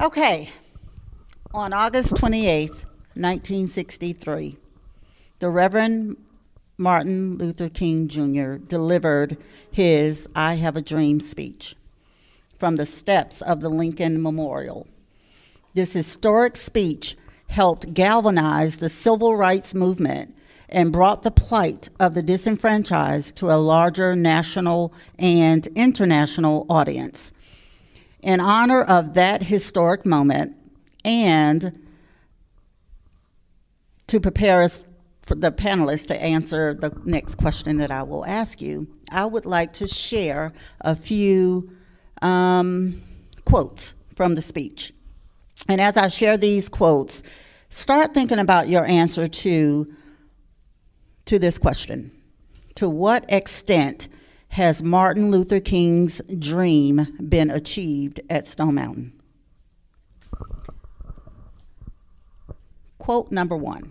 Okay, on August 28th, 1963, the Reverend Martin Luther King Jr. delivered his I Have a Dream speech from the steps of the Lincoln Memorial. This historic speech helped galvanize the civil rights movement and brought the plight of the disenfranchised to a larger national and international audience. In honor of that historic moment and to prepare us for the panelists to answer the next question that I will ask you, I would like to share a few quotes from the speech. And as I share these quotes, start thinking about your answer to this question. To what extent has Martin Luther King's dream been achieved at Stone Mountain? Quote number 1.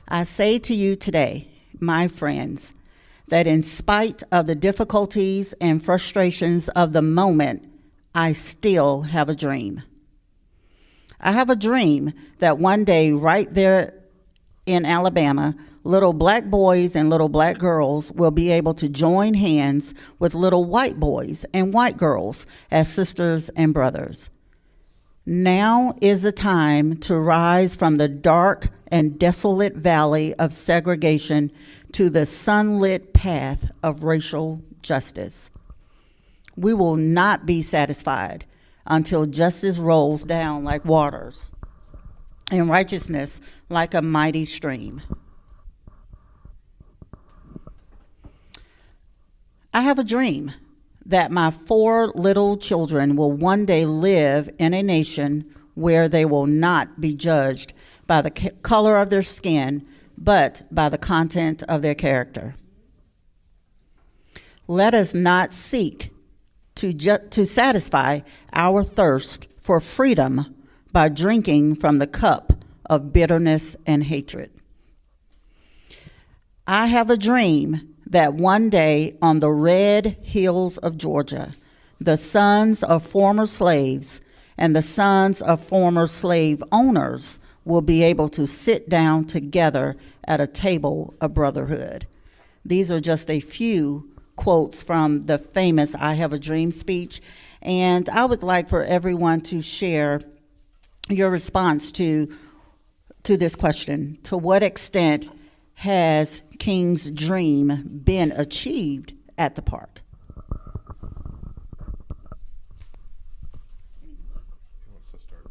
I say to you today, my friends, that in spite of the difficulties and frustrations of the moment, I still have a dream. I have a dream that one day right there in Alabama, little black boys and little black girls will be able to join hands with little white boys and white girls as sisters and brothers. Now is the time to rise from the dark and desolate valley of segregation to the sunlit path of racial justice. We will not be satisfied until justice rolls down like waters and righteousness like a mighty stream. I have a dream that my 4 little children will one day live in a nation where they will not be judged by the color of their skin, but by the content of their character. Let us not seek to satisfy our thirst for freedom by drinking from the cup of bitterness and hatred. I have a dream that one day on the red hills of Georgia, the sons of former slaves and the sons of former slave owners will be able to sit down together at a table of brotherhood. These are just a few quotes from the famous I Have a Dream speech, and I would like for everyone to share your response to this question. To what extent has King's dream been achieved at the park? Who wants to start?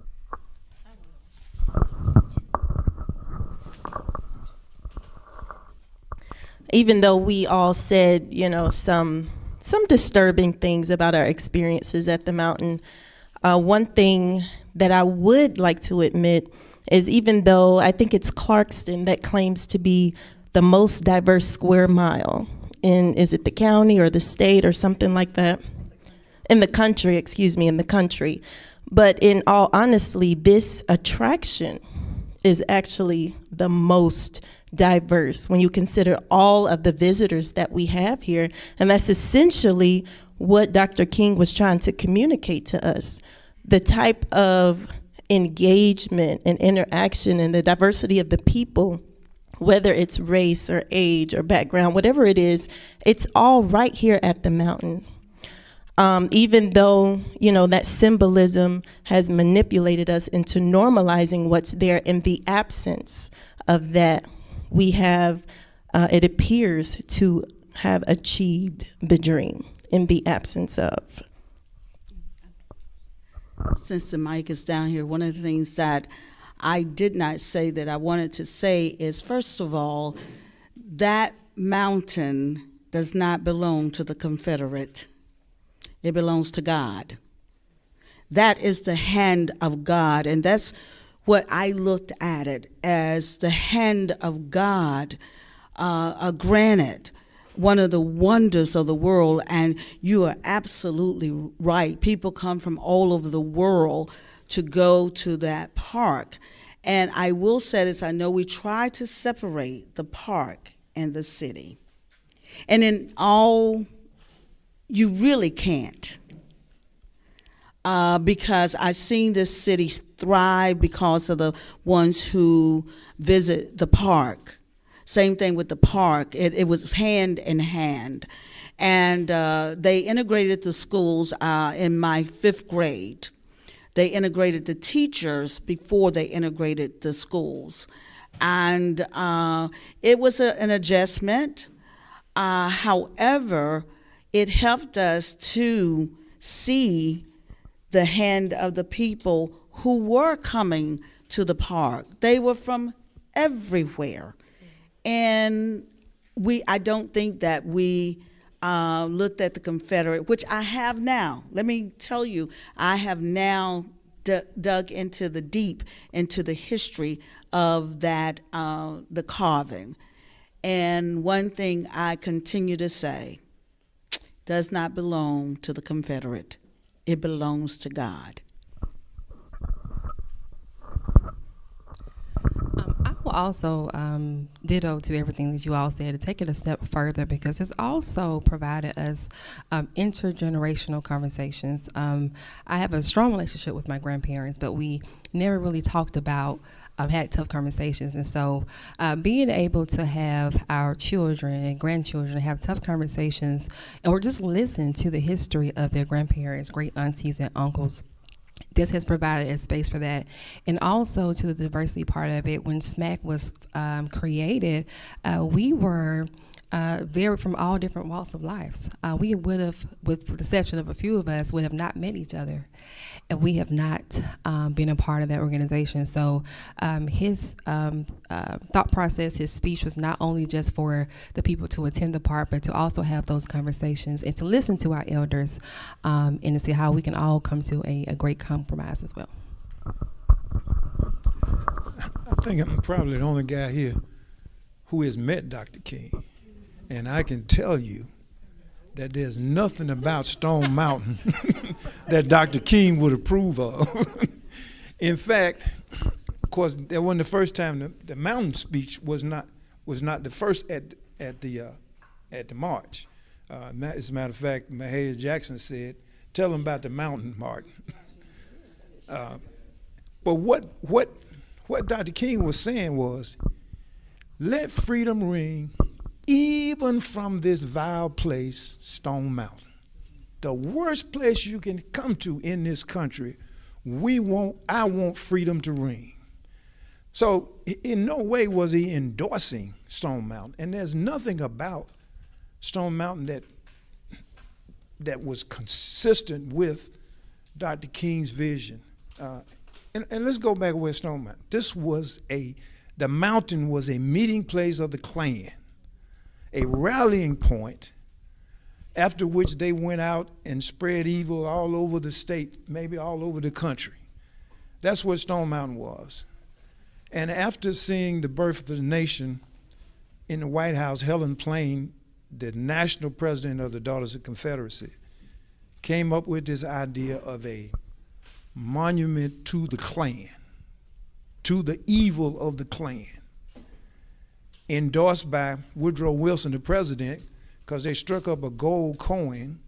Even though we all said, some disturbing things about our experiences at the mountain, one thing that I would like to admit is even though I think it's Clarkston that claims to be the most diverse square mile is it the county or the state or something like that? In the country. But in all honesty, this attraction is actually the most diverse when you consider all of the visitors that we have here. And that's essentially what Dr. King was trying to communicate to us. The type of engagement and interaction and the diversity of the people, whether it's race or age or background, whatever it is, it's all right here at the mountain. Even though, that symbolism has manipulated us into normalizing what's there, in the absence of that, we have, it appears to have achieved the dream in the absence of. Since the mic is down here, one of the things that I did not say that I wanted to say is, first of all, that mountain does not belong to the Confederate. It belongs to God. That is the hand of God, and that's what I looked at it as, the hand of God. Granted, one of the wonders of the world, and you are absolutely right. People come from all over the world to go to that park. And I will say this, I know we try to separate the park and the city. And in all, you really can't. because I've seen this city thrive because of the ones who visit the park. Same thing with the park. It was hand in hand. And they integrated the schools in my 5th grade. They integrated the teachers before they integrated the schools. And it was an adjustment. However, it helped us to see the hand of the people who were coming to the park. They were from everywhere. And I don't think that we looked at the Confederate, which I have now. Let me tell you, I have now dug into the deep, into the history of that, the carving. And one thing I continue to say, does not belong to the Confederate. It belongs to God. I will also ditto to everything that you all said, to take it a step further, because it's also provided us intergenerational conversations. I have a strong relationship with my grandparents, but we never really talked about, had tough conversations. And so being able to have our children and grandchildren have tough conversations, or just listen to the history of their grandparents, great aunties and uncles, this has provided a space for that. And also to the diversity part of it, when SMAC was created, we were very from all different walks of lives. We would have, with the exception of a few of us, would have not met each other. And we have not been a part of that organization. So his thought process, his speech was not only just for the people to attend the park, but to also have those conversations and to listen to our elders and to see how we can all come to a great compromise as well. I think I'm probably the only guy here who has met Dr. King. And I can tell you that there's nothing about Stone Mountain that Dr. King would approve of. In fact, of course, that wasn't the first time the mountain speech was not the first at the march. As a matter of fact, Mahalia Jackson said, "Tell them about the mountain, Martin." But what Dr. King was saying was, let freedom ring, even from this vile place, Stone Mountain. The worst place you can come to in this country, I want freedom to ring. So in no way was he endorsing Stone Mountain. And there's nothing about Stone Mountain that was consistent with Dr. King's vision. And let's go back with Stone Mountain. The mountain was a meeting place of the Klan, a rallying point after which they went out and spread evil all over the state, maybe all over the country. That's what Stone Mountain was. And after seeing the birth of the nation in the White House, Helen Plain, the national president of the Daughters of Confederacy, came up with this idea of a monument to the Klan, to the evil of the Klan, endorsed by Woodrow Wilson, the president, because they struck up a gold coin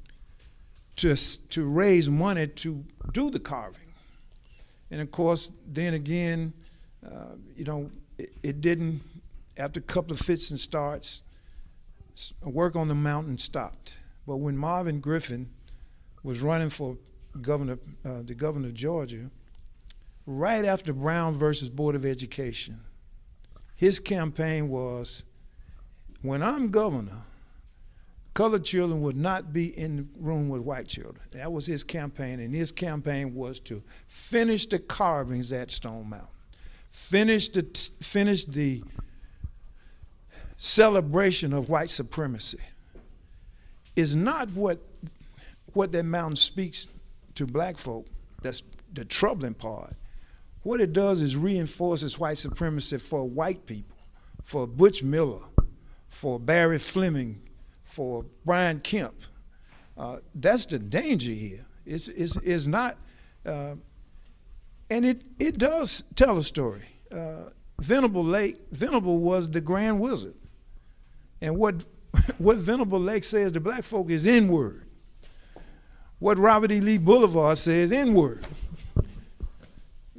to raise money to do the carving. And of course, then again, it didn't, after a couple of fits and starts, work on the mountain stopped. But when Marvin Griffin was running for the governor of Georgia, right after Brown versus Board of Education, his campaign was, when I'm governor, colored children would not be in the room with white children. That was his campaign, and his campaign was to finish the carvings at Stone Mountain, finish the celebration of white supremacy. Is not what that mountain speaks to black folk. That's the troubling part. What it does is reinforces white supremacy for white people, for Butch Miller, for Barry Fleming, for Brian Kemp. That's the danger here. It's not, and it does tell a story. Venable was the grand wizard. And what Venable Lake says to black folk is N-word. what Robert E. Lee Boulevard says, N-word.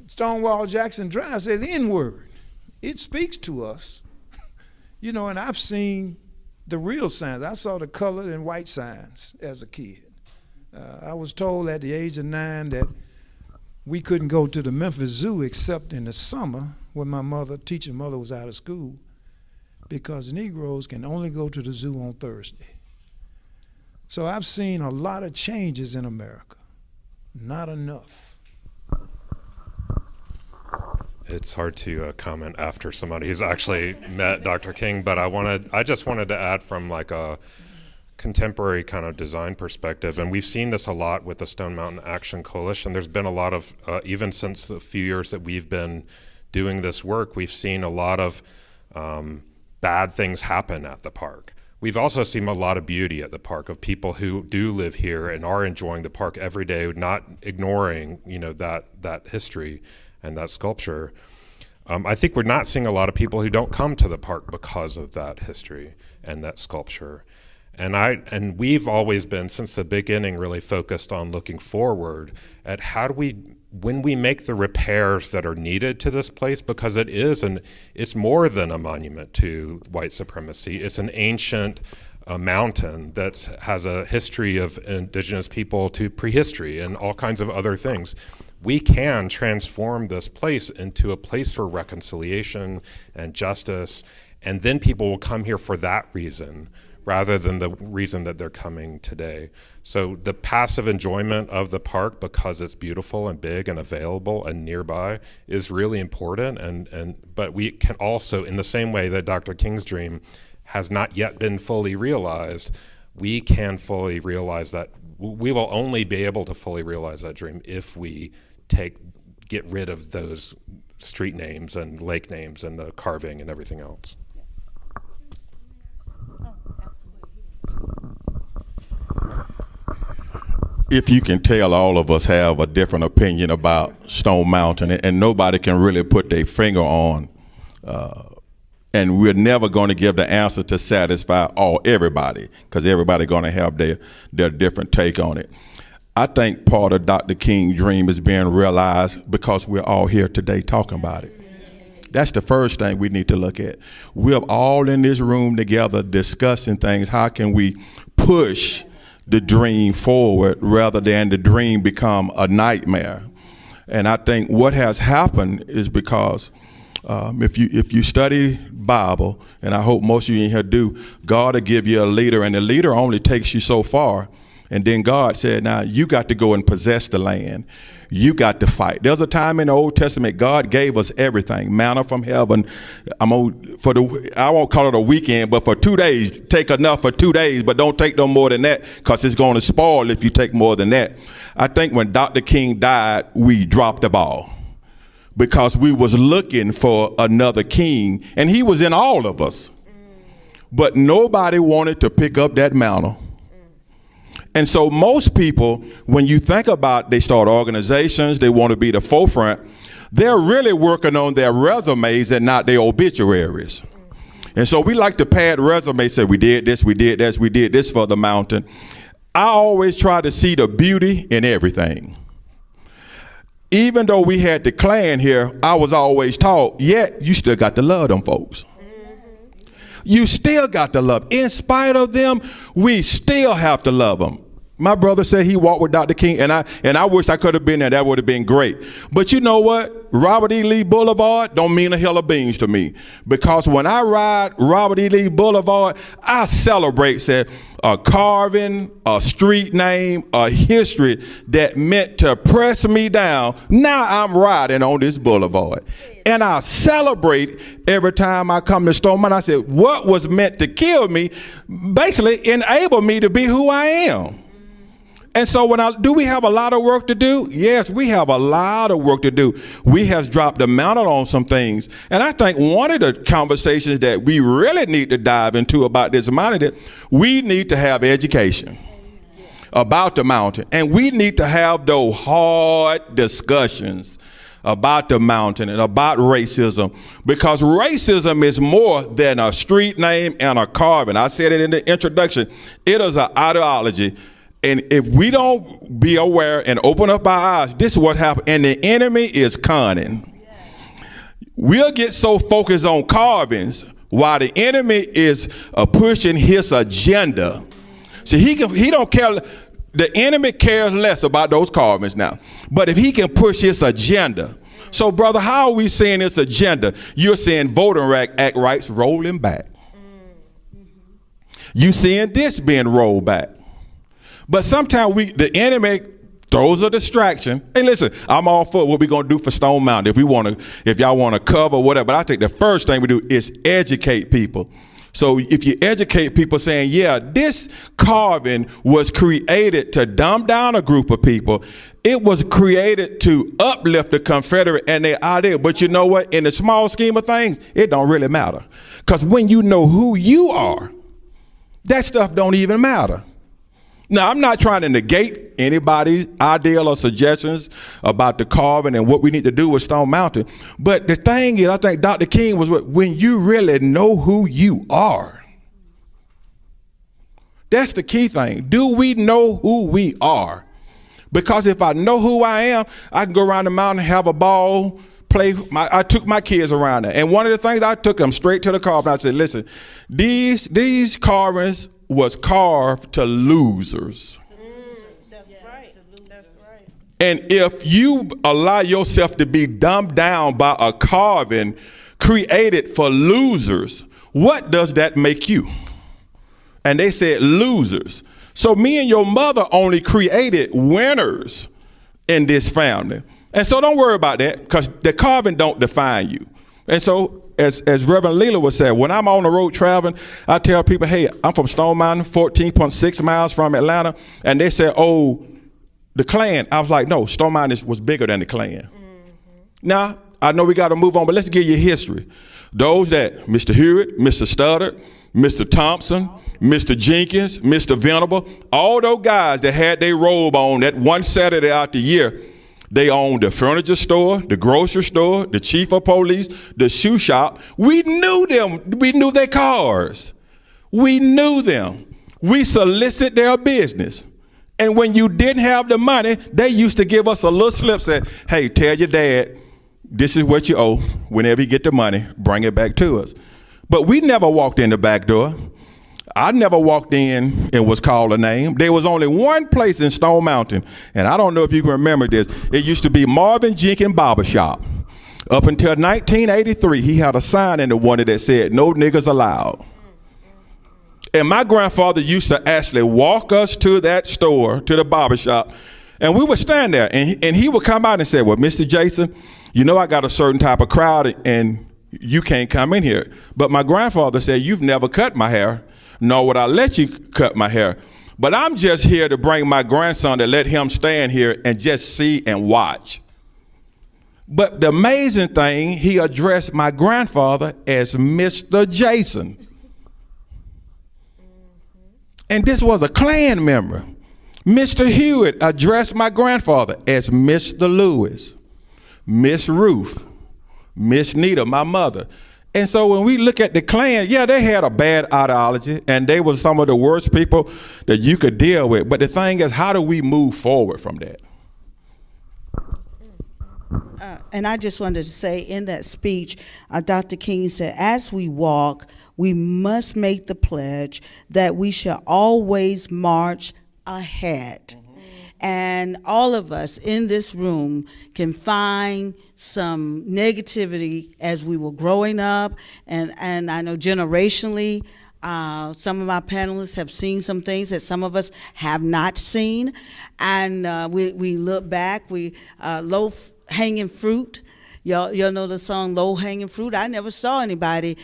Stonewall Jackson Drive says N-word. It speaks to us. You know, and I've seen the real signs. I saw the colored and white signs as a kid. I was told at the age of 9 that we couldn't go to the Memphis Zoo except in the summer when my teaching mother was out of school, because Negroes can only go to the zoo on Thursday. So I've seen a lot of changes in America. Not enough. It's hard to comment after somebody who's actually met Dr. King, but I just wanted to add from like a contemporary kind of design perspective, and we've seen this a lot with the Stone Mountain Action Coalition. There's been a lot of, even since the few years that we've been doing this work, we've seen a lot of bad things happen at the park. We've also seen a lot of beauty at the park of people who do live here and are enjoying the park every day, not ignoring, you know, that history and that sculpture. I think we're not seeing a lot of people who don't come to the park because of that history and that sculpture. And we've always been, since the beginning, really focused on looking forward at how do we, when we make the repairs that are needed to this place, because it's more than a monument to white supremacy. It's an ancient mountain that has a history of indigenous people to prehistory and all kinds of other things. We can transform this place into a place for reconciliation and justice, and then people will come here for that reason, rather than the reason that they're coming today. So the passive enjoyment of the park, because it's beautiful and big and available and nearby, is really important. But we can also, in the same way that Dr. King's dream has not yet been fully realized, we can fully realize that. We will only be able to fully realize that dream if we get rid of those street names and lake names and the carving and everything else. If you can tell, all of us have a different opinion about Stone Mountain, and nobody can really put their finger on, and we're never going to give the answer to satisfy everybody, because everybody's going to have their different take on it. I think part of Dr. King's dream is being realized because we're all here today talking about it. That's the first thing we need to look at. We're all in this room together discussing things. How can we push the dream forward rather than the dream become a nightmare? And I think what has happened is because if you study Bible, and I hope most of you in here do, God will give you a leader, and the leader only takes you so far. And then God said, now you got to go and possess the land. You got to fight. There's a time in the Old Testament, God gave us everything, manna from heaven. I won't call it a weekend, but for 2 days, take enough for 2 days, but don't take no more than that, because it's going to spoil if you take more than that. I think when Dr. King died, we dropped the ball, because we was looking for another king, and he was in all of us. But nobody wanted to pick up that mantle. And so most people, when you think about, they start organizations, they want to be the forefront, they're really working on their resumes and not their obituaries. And so we like to pad resumes, say we did this, we did this, we did this for the mountain. I always try to see the beauty in everything. Even though we had the Klan here, I was always taught, yet you still got to love them folks. You still got to love. In spite of them, we still have to love them. My brother said he walked with Dr. King, and I wish I could have been there. That would have been great. But you know what? Robert E. Lee Boulevard don't mean a hill of beans to me, because when I ride Robert E. Lee Boulevard, I celebrate, said, a carving, a street name, a history that meant to press me down. Now I'm riding on this boulevard. And I celebrate every time I come to Stone Mountain. I said, what was meant to kill me basically enabled me to be who I am. And so do we have a lot of work to do? Yes, we have a lot of work to do. We have dropped the mantle on some things. And I think one of the conversations that we really need to dive into about this mountain, that we need to have education about the mountain. And we need to have those hard discussions about the mountain and about racism, because racism is more than a street name and a carving. I said it in the introduction. It is an ideology. And if we don't be aware and open up our eyes, this is what happens. And the enemy is cunning. We'll get so focused on carvings while the enemy is pushing his agenda. See, he don't care. The enemy cares less about those carvings now. But if he can push his agenda. So, brother, how are we seeing this agenda? You're seeing voting act rights rolling back. You seeing this being rolled back. But sometimes the enemy throws a distraction. Hey, listen, I'm all for what we're going to do for Stone Mountain. If y'all want to cover whatever. But I think the first thing we do is educate people. So if you educate people saying, yeah, this carving was created to dumb down a group of people. It was created to uplift the Confederate and their idea. But you know what? In the small scheme of things, it don't really matter. Because when you know who you are, that stuff don't even matter. Now, I'm not trying to negate anybody's ideal or suggestions about the carving and what we need to do with Stone Mountain. But the thing is, I think Dr. King was when you really know who you are. That's the key thing. Do we know who we are? Because if I know who I am, I can go around the mountain, have a ball, play. I took my kids around there. And one of the things, I took them straight to the carving. I said, listen, these carvings was carved to losers. That's right. That's right. And if you allow yourself to be dumbed down by a carving created for losers, what does that make you? And they said losers. So me and your mother only created winners in this family. And so don't worry about that, because the carving don't define you. And so as Reverend Leela would say, when I'm on the road traveling, I tell people, hey, I'm from Stone Mountain, 14.6 miles from Atlanta. And they say, oh, the Klan. I was like, no, Stone Mountain was bigger than the Klan. Now, I know we got to move on, but let's give you history. Those that, Mr. Hewitt, Mr. Studdard, Mr. Thompson, Mr. Jenkins, Mr. Venable, all those guys that had their robe on that one Saturday out the year, they owned the furniture store, the grocery store, the chief of police, the shoe shop. We knew them. We knew their cars. We knew them. We solicit their business. And when you didn't have the money, they used to give us a little slip, said, hey, tell your dad, this is what you owe. Whenever you get the money, bring it back to us. But we never walked in the back door. I never walked in and was called a name. There was only one place in Stone Mountain, and I don't know if you can remember this. It used to be Marvin Jenkins Barbershop. Up until 1983, he had a sign in the one that said, no niggas allowed. And my grandfather used to actually walk us to that store, to the barbershop, and we would stand there, and he would come out and say, well, Mr. Jason, you know I got a certain type of crowd, and you can't come in here. But my grandfather said, you've never cut my hair, nor would I let you cut my hair. But I'm just here to bring my grandson to let him stand here and just see and watch. But the amazing thing, he addressed my grandfather as Mr. Jason. And this was a Klan member. Mr. Hewitt addressed my grandfather as Mr. Lewis, Miss Ruth, Miss Nita, my mother. And so when we look at the Klan, yeah, they had a bad ideology, and they were some of the worst people that you could deal with. But the thing is, how do we move forward from that? And I just wanted to say in that speech, Dr. King said, as we walk, we must make the pledge that we shall always march ahead. And all of us in this room can find some negativity as we were growing up. And I know generationally, some of my panelists have seen some things that some of us have not seen. And we look back, low-hanging fruit. Y'all know the song Low-Hanging Fruit? I never saw anybody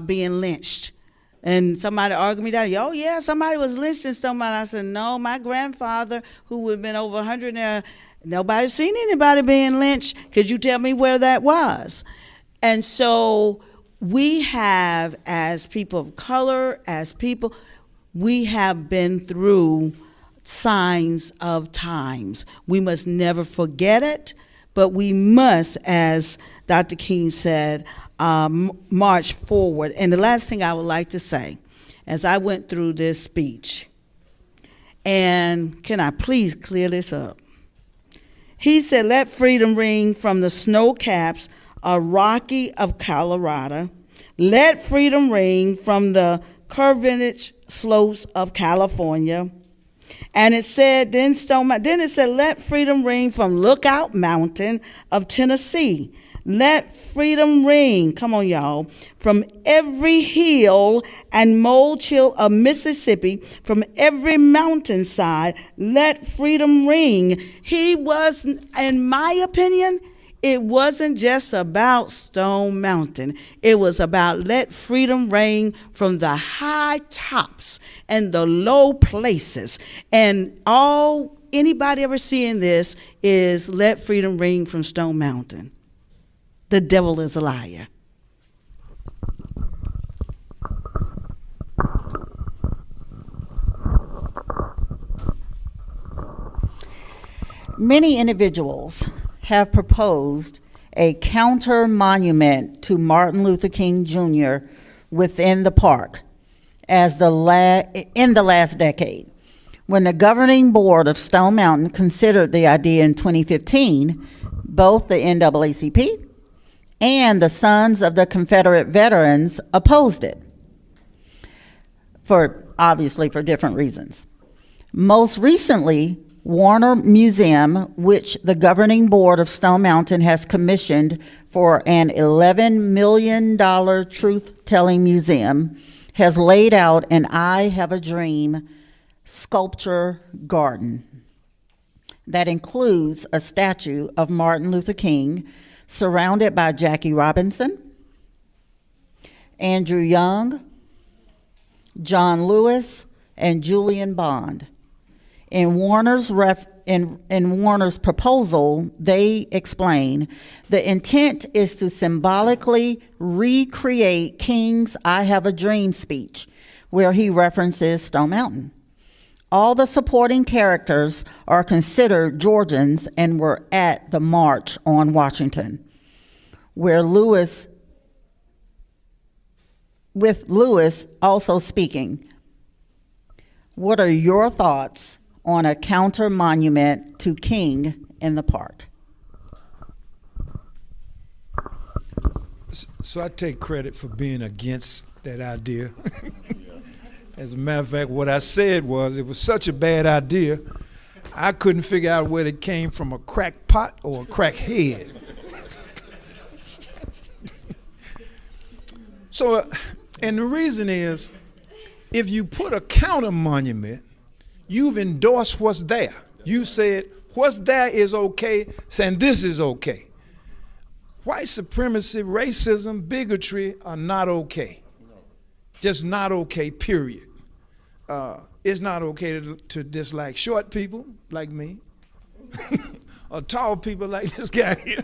being lynched. And somebody argued me down. Oh, yeah, somebody was lynching somebody. I said, no, my grandfather, who would have been over 100 now, nobody's seen anybody being lynched. Could you tell me where that was? And so we have, as people of color, as people, we have been through signs of times. We must never forget it, but we must, as Dr. King said, march forward. And the last thing I would like to say, as I went through this speech, And can I please clear this up? He said, let freedom ring from the snow caps of Rocky of Colorado. Let freedom ring from the curved slopes of California. And it said, then it said, let freedom ring from Lookout Mountain of Tennessee. Let freedom ring, come on y'all, from every hill and molehill of Mississippi, from every mountainside, let freedom ring. He was, in my opinion, it wasn't just about Stone Mountain. It was about let freedom ring from the high tops and the low places. And all anybody ever seeing this is let freedom ring from Stone Mountain. The devil is a liar. Many individuals have proposed a counter monument to Martin Luther King Jr. within the park in the last decade. When the governing board of Stone Mountain considered the idea in 2015, both the NAACP and the Sons of the Confederate Veterans opposed it, obviously for different reasons. Most recently, Warner Museum, which the governing board of Stone Mountain has commissioned for an $11 million truth-telling museum, has laid out an I Have a Dream sculpture garden that includes a statue of Martin Luther King surrounded by Jackie Robinson, Andrew Young, John Lewis, and Julian Bond. In Warner's proposal, they explain the intent is to symbolically recreate King's I Have a Dream speech, where he references Stone Mountain. All the supporting characters are considered Georgians and were at the March on Washington, with Lewis also speaking. What are your thoughts on a counter monument to King in the park? So I take credit for being against that idea. As a matter of fact, what I said was it was such a bad idea, I couldn't figure out whether it came from a crack pot or a crack head. So, and the reason is, if you put a counter monument, you've endorsed what's there. You said what's there is okay, saying this is okay. White supremacy, racism, bigotry are not okay. Just not okay, period. It's not okay to dislike short people like me, or tall people like this guy here.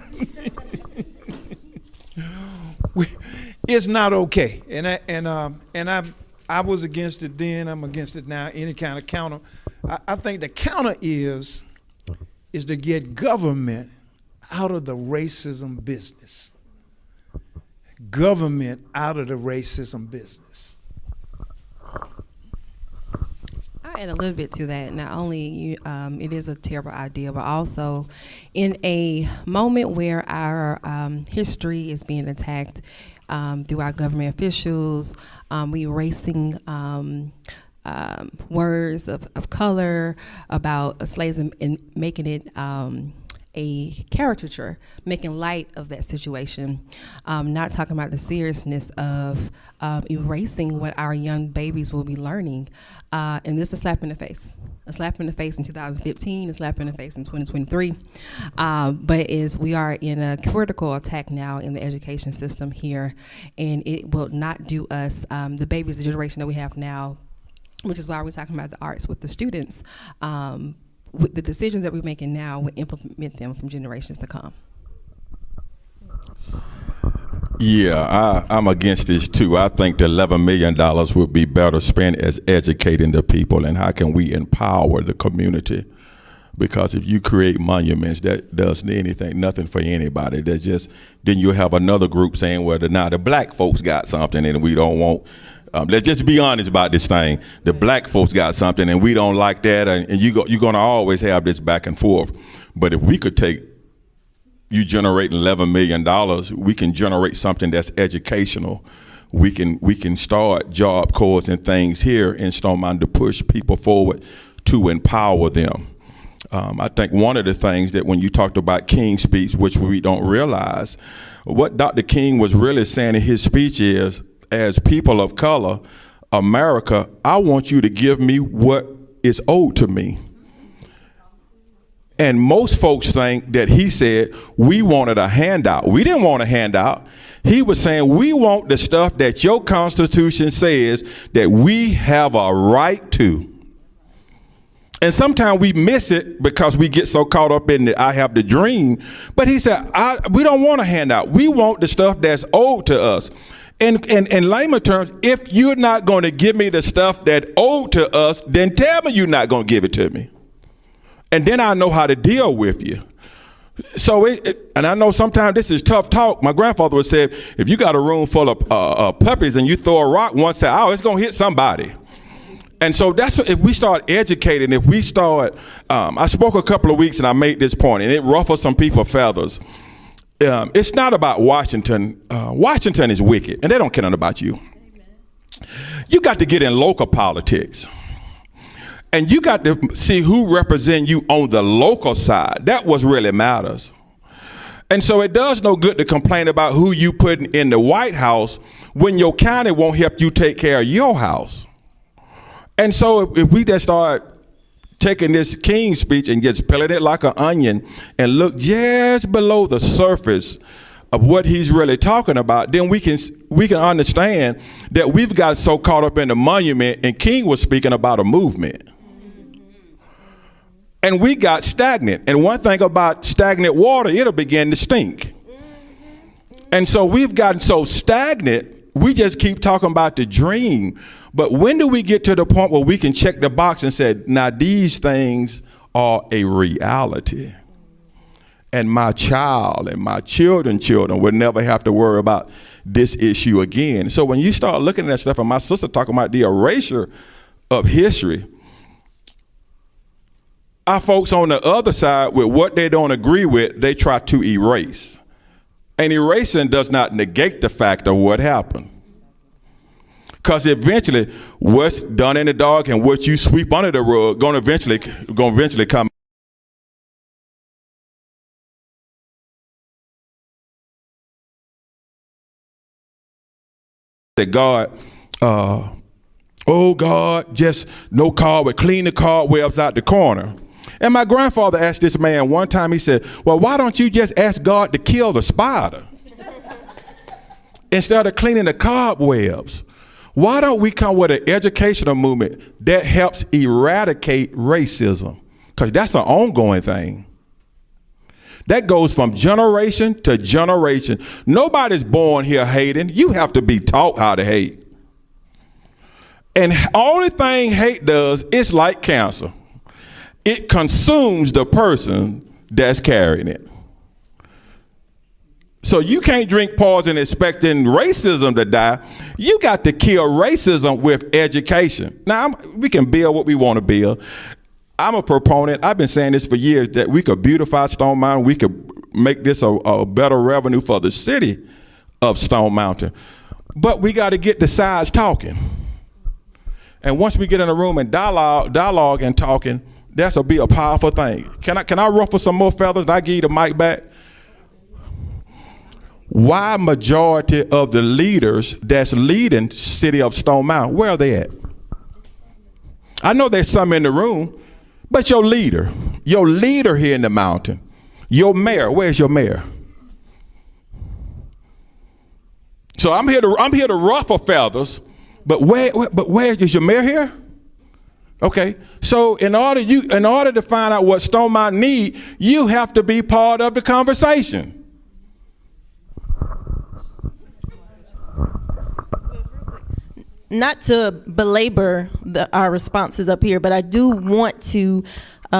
It's not okay, and I was against it then. I'm against it now. Any kind of counter, I think the counter is to get government out of the racism business. Government out of the racism business. I'll add a little bit to that. Not only it is a terrible idea, but also in a moment where our history is being attacked through our government officials, we erasing words of color about slaves and making it a caricature, making light of that situation, not talking about the seriousness of erasing what our young babies will be learning. And this is a slap in the face. A slap in the face in 2015, a slap in the face in 2023. But we are in a critical attack now in the education system here, and it will not do us, the babies, the generation that we have now, which is why we're talking about the arts with the students. With the decisions that we're making now, we implement them from generations to come. Yeah, I'm against this too. I think the $11 million would be better spent as educating the people, and how can we empower the community? Because if you create monuments, that does nothing for anybody. Then you have another group saying, well, now the black folks got something and we don't want Let's just be honest about this thing. The black folks got something, and we don't like that, and you're going to always have this back and forth. But if we could take you generating $11 million, we can generate something that's educational. We can start job corps and things here in Stone Mountain to push people forward to empower them. I think one of the things that when you talked about King's speech, which we don't realize, what Dr. King was really saying in his speech is, as people of color, America, I want you to give me what is owed to me. And most folks think that he said we wanted a handout. We didn't want a handout. He was saying we want the stuff that your Constitution says that we have a right to. And sometimes we miss it because we get so caught up in the I have the dream. But he said, we don't want a handout. We want the stuff that's owed to us. In layman terms, if you're not going to give me the stuff that owed to us, then tell me you're not going to give it to me. And then I know how to deal with you. So, and I know sometimes this is tough talk. My grandfather would say, if you got a room full of puppies and you throw a rock once, it's going to hit somebody. And so that's what, if we start educating, if we start, I spoke a couple of weeks and I made this point, and it ruffled some people's feathers. It's not about Washington. Washington is wicked, and they don't care nothing about you. You got to get in local politics. And you got to see who represent you on the local side. That's what really matters. And so it does no good to complain about who you put in the White House when your county won't help you take care of your house. And so if we just start taking this King speech and just peeling it like an onion and look just below the surface of what he's really talking about, then we can understand that we've got so caught up in the monument, and King was speaking about a movement. And we got stagnant. And one thing about stagnant water, it'll begin to stink. And so we've gotten so stagnant, we just keep talking about the dream. But when do we get to the point where we can check the box and say, now these things are a reality? And my child and my children will never have to worry about this issue again. So when you start looking at that stuff, and my sister talking about the erasure of history, our folks on the other side, with what they don't agree with, they try to erase. And erasing does not negate the fact of what happened. Because eventually, what's done in the dark and what you sweep under the rug gonna eventually come. That God, oh God, just no cobweb, clean the cobwebs out the corner. And my grandfather asked this man one time, he said, well, why don't you just ask God to kill the spider instead of cleaning the cobwebs? Why don't we come with an educational movement that helps eradicate racism? Because that's an ongoing thing. That goes from generation to generation. Nobody's born here hating. You have to be taught how to hate. And only thing hate does, it's like cancer. It consumes the person that's carrying it. So you can't drink poison expecting racism to die. You got to kill racism with education. Now, we can build what we want to build. I'm a proponent. I've been saying this for years, that we could beautify Stone Mountain. We could make this a better revenue for the city of Stone Mountain. But we got to get the sides talking. And once we get in a room and dialogue and talking, that'll be a powerful thing. Can I ruffle some more feathers and I give you the mic back? Why majority of the leaders that's leading city of Stone Mountain, where are they at? I know there's some in the room, but your leader here in the mountain, your mayor, where's your mayor? So I'm here to ruffle feathers, but where is your mayor here? Okay, so in order to find out what Stone Mountain need, you have to be part of the conversation. Not to belabor our responses up here, but I do want to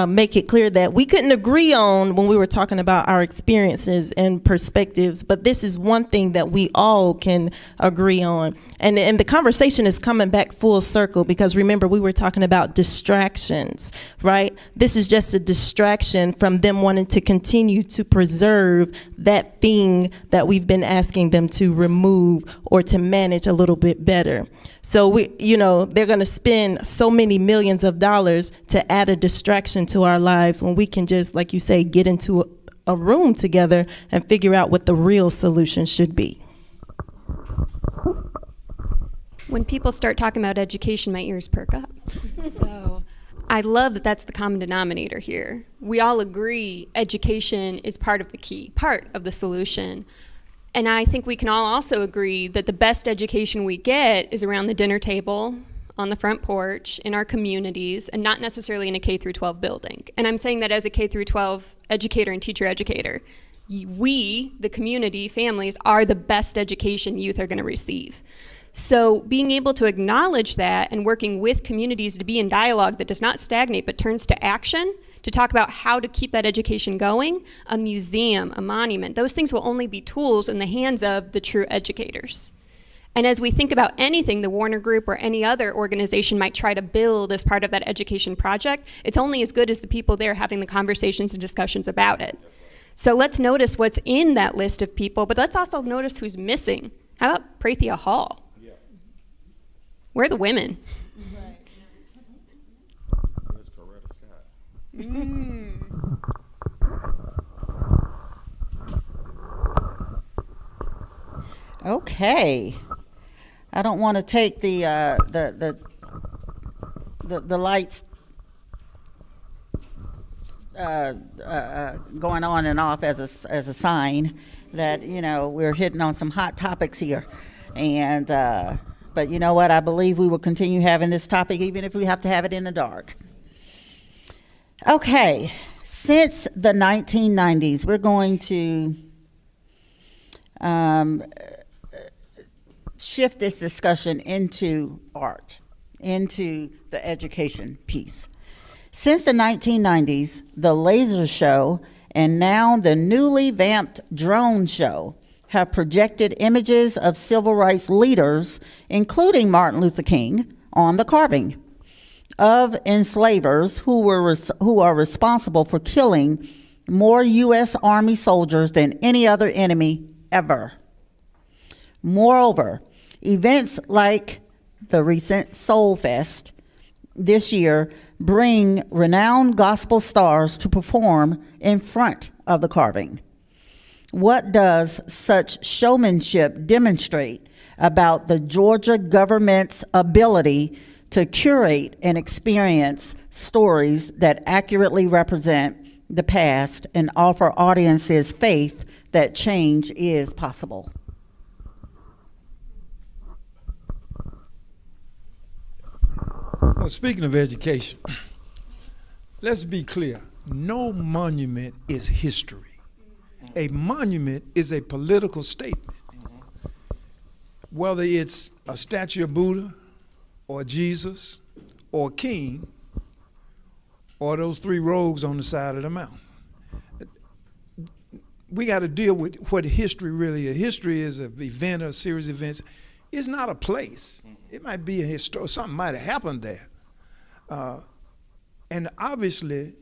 make it clear that we couldn't agree on when we were talking about our experiences and perspectives, but this is one thing that we all can agree on. And the conversation is coming back full circle, because remember, we were talking about distractions, right? This is just a distraction from them wanting to continue to preserve that thing that we've been asking them to remove or to manage a little bit better. So they're going to spend so many millions of dollars to add a distraction to our lives when we can just, like you say, get into a room together and figure out what the real solution should be. When people start talking about education, my ears perk up. So I love that that's the common denominator here. We all agree education is part of the solution. And I think we can all also agree that the best education we get is around the dinner table, on the front porch, in our communities, and not necessarily in a K through 12 building. And I'm saying that as a K through 12 educator and teacher educator. We, the community, families, are the best education youth are going to receive. So being able to acknowledge that and working with communities to be in dialogue that does not stagnate but turns to action, to talk about how to keep that education going, a museum, a monument, those things will only be tools in the hands of the true educators. And as we think about anything the Warner Group or any other organization might try to build as part of that education project, it's only as good as the people there having the conversations and discussions about it. So let's notice what's in that list of people, but let's also notice who's missing. How about Prathia Hall? Where are the women? Okay. I don't want to take the lights going on and off as a sign that we're hitting on some hot topics here, and but you know what? I believe we will continue having this topic even if we have to have it in the dark. Okay, since the 1990s, we're going to shift this discussion into art, into the education piece. Since the 1990s, the laser show and now the newly vamped drone show have projected images of civil rights leaders, including Martin Luther King, on the carving of enslavers who are responsible for killing more U.S. Army soldiers than any other enemy ever. Moreover, events like the recent Soul Fest this year bring renowned gospel stars to perform in front of the carving. What does such showmanship demonstrate about the Georgia government's ability to curate and experience stories that accurately represent the past and offer audiences faith that change is possible? Well, speaking of education, let's be clear. No monument is history. A monument is a political statement. Whether it's a statue of Buddha or Jesus or a king or those three rogues on the side of the mountain. We got to deal with what history really is. History is an event or a series of events. It's not a place. It might be a something might have happened there. And obviously,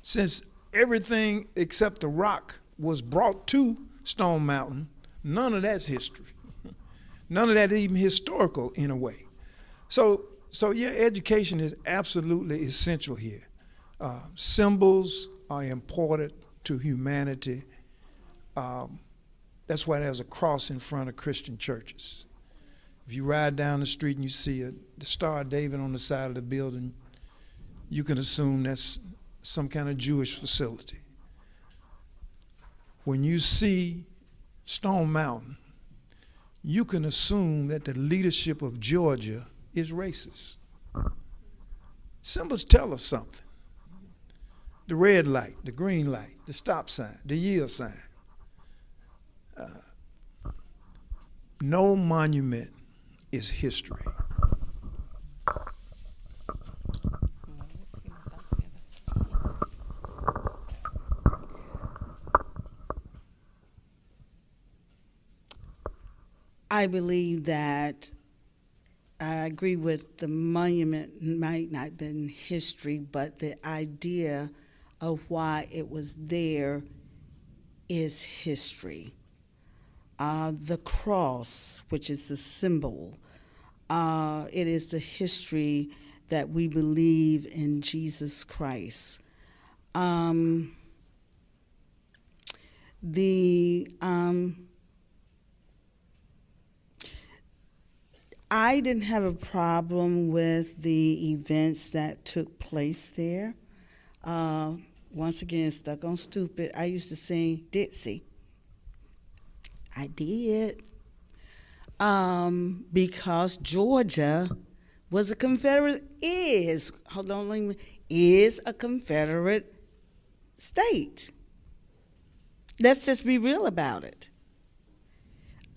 since everything except the rock was brought to Stone Mountain, none of that's history. None of that even historical in a way. So yeah, education is absolutely essential here. Symbols are important to humanity. That's why there's a cross in front of Christian churches. If you ride down the street and you see the Star of David on the side of the building, you can assume that's some kind of Jewish facility. When you see Stone Mountain, you can assume that the leadership of Georgia is racist. Symbols tell us something. The red light, the green light, the stop sign, the yield sign. No monument is history. I believe that I agree with the monument might not have been history, but the idea of why it was there is history. The cross, which is the symbol, it is the history that we believe in Jesus Christ. I didn't have a problem with the events that took place there. Once again, stuck on stupid. I used to sing Dixie. I did. Because Georgia was a Confederate, is a Confederate state. Let's just be real about it.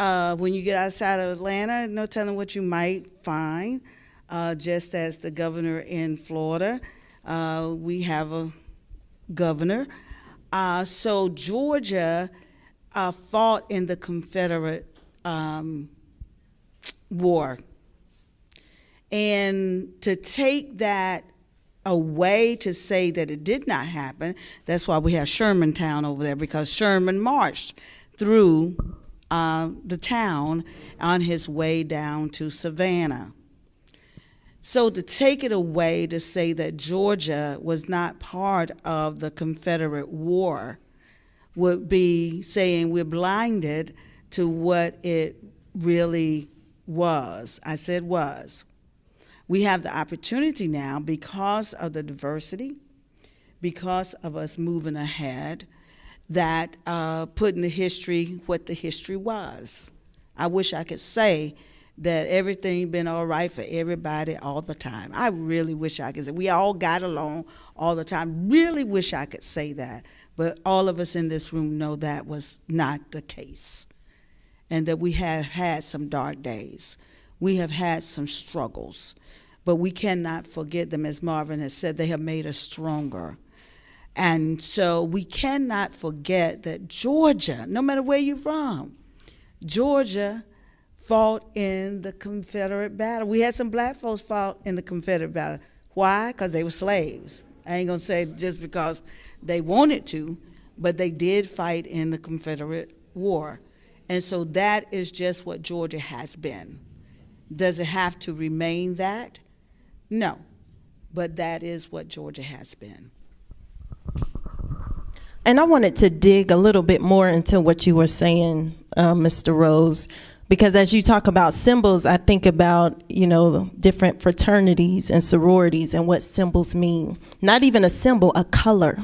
When you get outside of Atlanta, no telling what you might find. Just as the governor in Florida, we have a governor. So Georgia fought in the Confederate war. And to take that away to say that it did not happen, that's why we have Shermantown over there, because Sherman marched through the town on his way down to Savannah. So to take it away to say that Georgia was not part of the Confederate war would be saying we're blinded to what it really was. I said was. We have the opportunity now, because of the diversity, because of us moving ahead, that putting the history what the history was. I wish I could say that everything been all right for everybody all the time. I really wish I could say we all got along all the time. Really wish I could say that. But all of us in this room know that was not the case, and that we have had some dark days. We have had some struggles, but we cannot forget them. As Marvin has said, they have made us stronger. And so we cannot forget that Georgia, no matter where you're from, Georgia fought in the Confederate battle. We had some black folks fought in the Confederate battle. Why? Because they were slaves. I ain't gonna say just because they wanted to, but they did fight in the Confederate war. And so that is just what Georgia has been. Does it have to remain that? No, but that is what Georgia has been. And I wanted to dig a little bit more into what you were saying, Mr. Rose, because as you talk about symbols, I think about, different fraternities and sororities and what symbols mean. Not even a symbol, a color.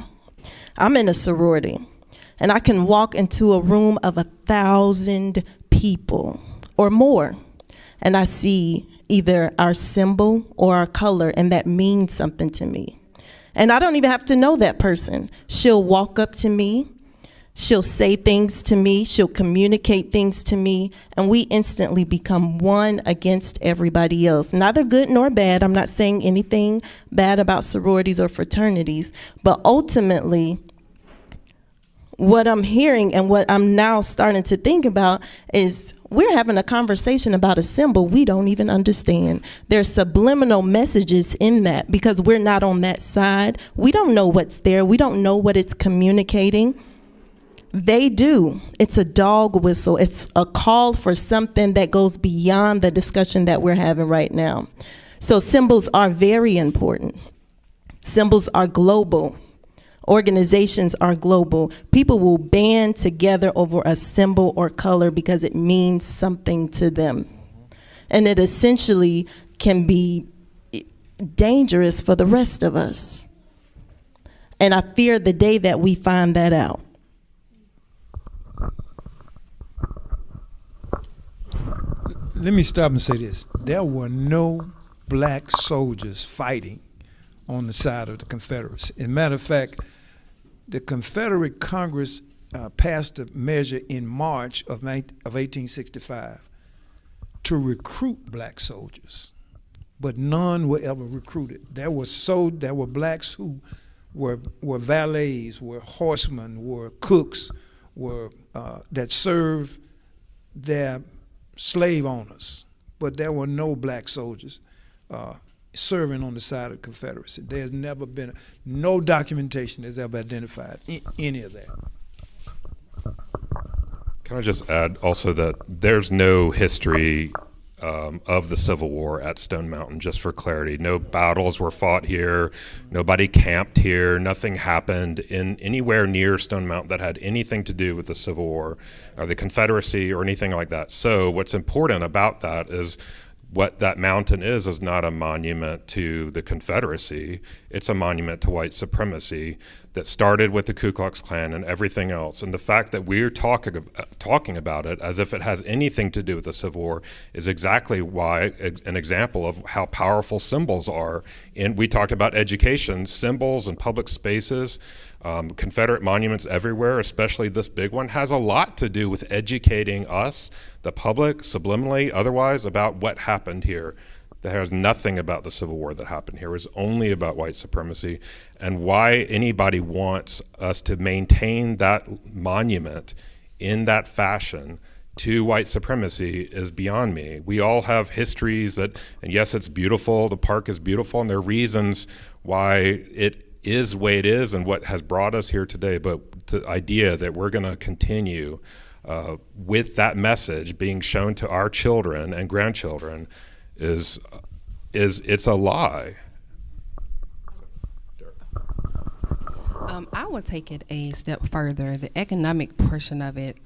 I'm in a sorority, and I can walk into a room of 1,000 people or more, and I see either our symbol or our color, and that means something to me. And I don't even have to know that person. She'll walk up to me, she'll say things to me, she'll communicate things to me, and we instantly become one against everybody else. Neither good nor bad. I'm not saying anything bad about sororities or fraternities, but ultimately, what I'm hearing and what I'm now starting to think about is we're having a conversation about a symbol we don't even understand. There's subliminal messages in that because we're not on that side. We don't know what's there. We don't know what it's communicating. They do. It's a dog whistle. It's a call for something that goes beyond the discussion that we're having right now. So symbols are very important. Symbols are global. Organizations are global. People will band together over a symbol or color because it means something to them. And it essentially can be dangerous for the rest of us. And I fear the day that we find that out. Let me stop and say this. There were no black soldiers fighting on the side of the Confederacy. As a matter of fact, the Confederate Congress passed a measure in March of 1865 to recruit black soldiers, but none were ever recruited. There were blacks who were valets, were horsemen, were cooks, were that served their slave owners, but there were no black soldiers serving on the side of the Confederacy. There's never been, no documentation has ever identified any of that. Can I just add also that there's no history of the Civil War at Stone Mountain, just for clarity. No battles were fought here, nobody camped here, nothing happened in anywhere near Stone Mountain that had anything to do with the Civil War or the Confederacy or anything like that. So what's important about that is what that mountain is not a monument to the Confederacy. It's a monument to white supremacy that started with the Ku Klux Klan and everything else. And the fact that we're talking about it as if it has anything to do with the Civil War is exactly why an example of how powerful symbols are. And we talked about education, symbols and public spaces, Confederate monuments everywhere, especially this big one, has a lot to do with educating us, the public, subliminally, otherwise, about what happened here. There has nothing about the Civil War that happened here. It was only about white supremacy. And why anybody wants us to maintain that monument in that fashion to white supremacy is beyond me. We all have histories that, and yes, it's beautiful, the park is beautiful, and there are reasons why it is the way it is and what has brought us here today, but the idea that we're gonna continue with that message being shown to our children and grandchildren is it's a lie. I would take it a step further. The economic portion of it.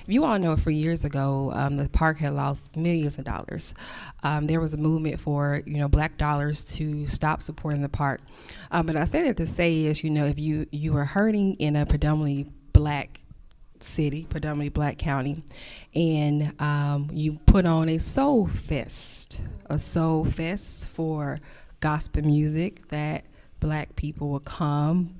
You all know, for years ago, the park had lost millions of dollars. There was a movement for black dollars to stop supporting the park. But I say that to say is, if you are hurting in a predominantly black city, predominantly black county, and you put on a soul fest for gospel music that black people will come.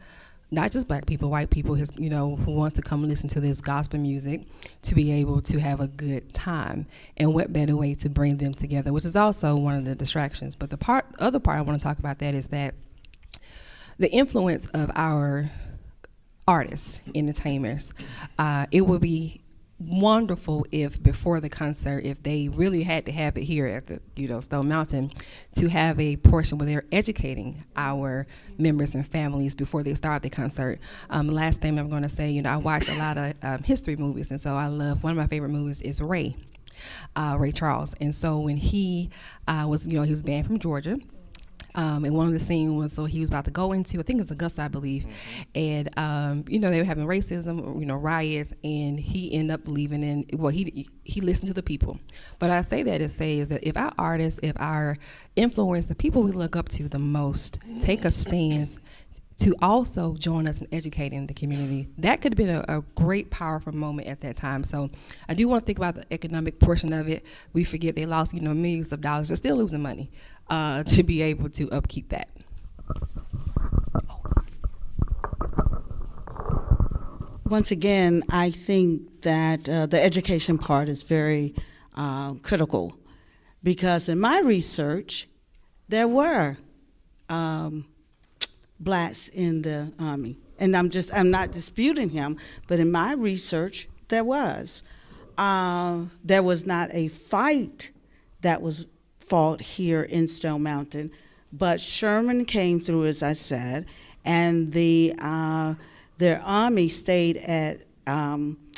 Not just black people, white people, who want to come listen to this gospel music to be able to have a good time. And what better way to bring them together, which is also one of the distractions. But the other part I want to talk about that is that the influence of our artists, entertainers, it would be wonderful if before the concert, if they really had to have it here at the Stone Mountain, to have a portion where they're educating our members and families before they start the concert. Last thing I'm going to say, I watch a lot of history movies, and so I love, one of my favorite movies is Ray Charles. And so when he was, he was banned from Georgia. And one of the scenes was, so he was about to go into, I think it's Augusta, I believe, and they were having racism, riots, and he ended up leaving. And he listened to the people. But I say that to say is that if our artists, if our influence, the people we look up to the most, take a stance to also join us in educating the community, that could have been a great, powerful moment at that time. So I do want to think about the economic portion of it. We forget they lost, millions of dollars. They're still losing money to be able to upkeep that. Once again, I think that the education part is very critical, because in my research, there were blacks in the Army. And I'm not disputing him, but in my research, there was. There was not a fight that was fought here in Stone Mountain, but Sherman came through, as I said, and their army stayed at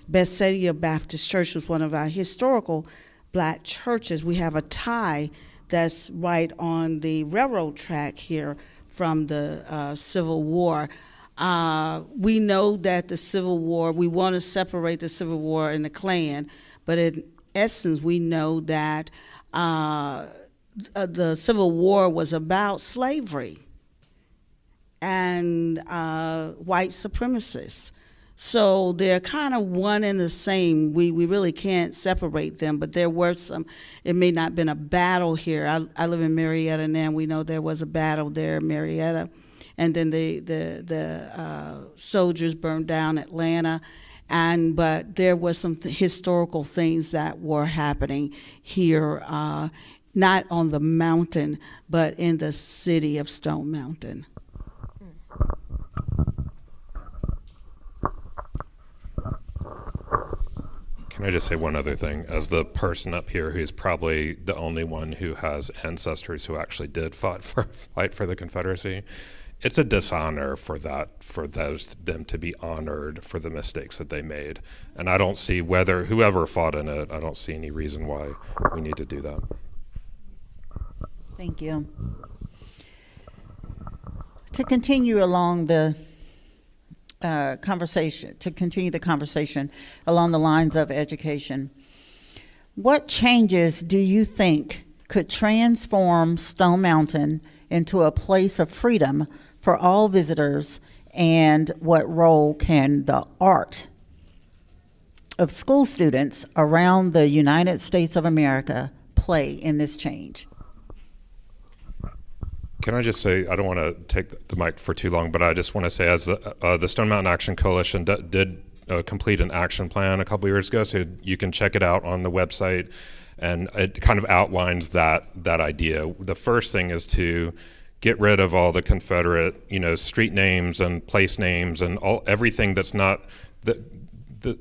Bethsaida Baptist Church, was one of our historical black churches. We have a tie that's right on the railroad track here from the Civil War. We know that the Civil War, we want to separate the Civil War and the Klan, but in essence, we know that the Civil War was about slavery and white supremacists. So they're kind of one and the same. We really can't separate them, but there were some, it may not have been a battle here. I live in Marietta now, and we know there was a battle there in Marietta. And then the soldiers burned down Atlanta. But there was some historical things that were happening here, not on the mountain, but in the city of Stone Mountain. Can Can I just say one other thing? As the person up here who's probably the only one who has ancestors who actually did fight for the Confederacy, it's a dishonor for them to be honored for the mistakes that they made. And I don't see whoever fought in it, I don't see any reason why we need to do that. Thank you. To continue along the conversation along the lines of education, what changes do you think could transform Stone Mountain into a place of freedom for all visitors, and what role can the art of school students around the United States of America play in this change? Can I just say, I don't want to take the mic for too long, but I just want to say, as the Stone Mountain Action Coalition did complete an action plan a couple years ago, so you can check it out on the website, and it kind of outlines that idea. The first thing is to get rid of all the Confederate, street names and place names and everything that's not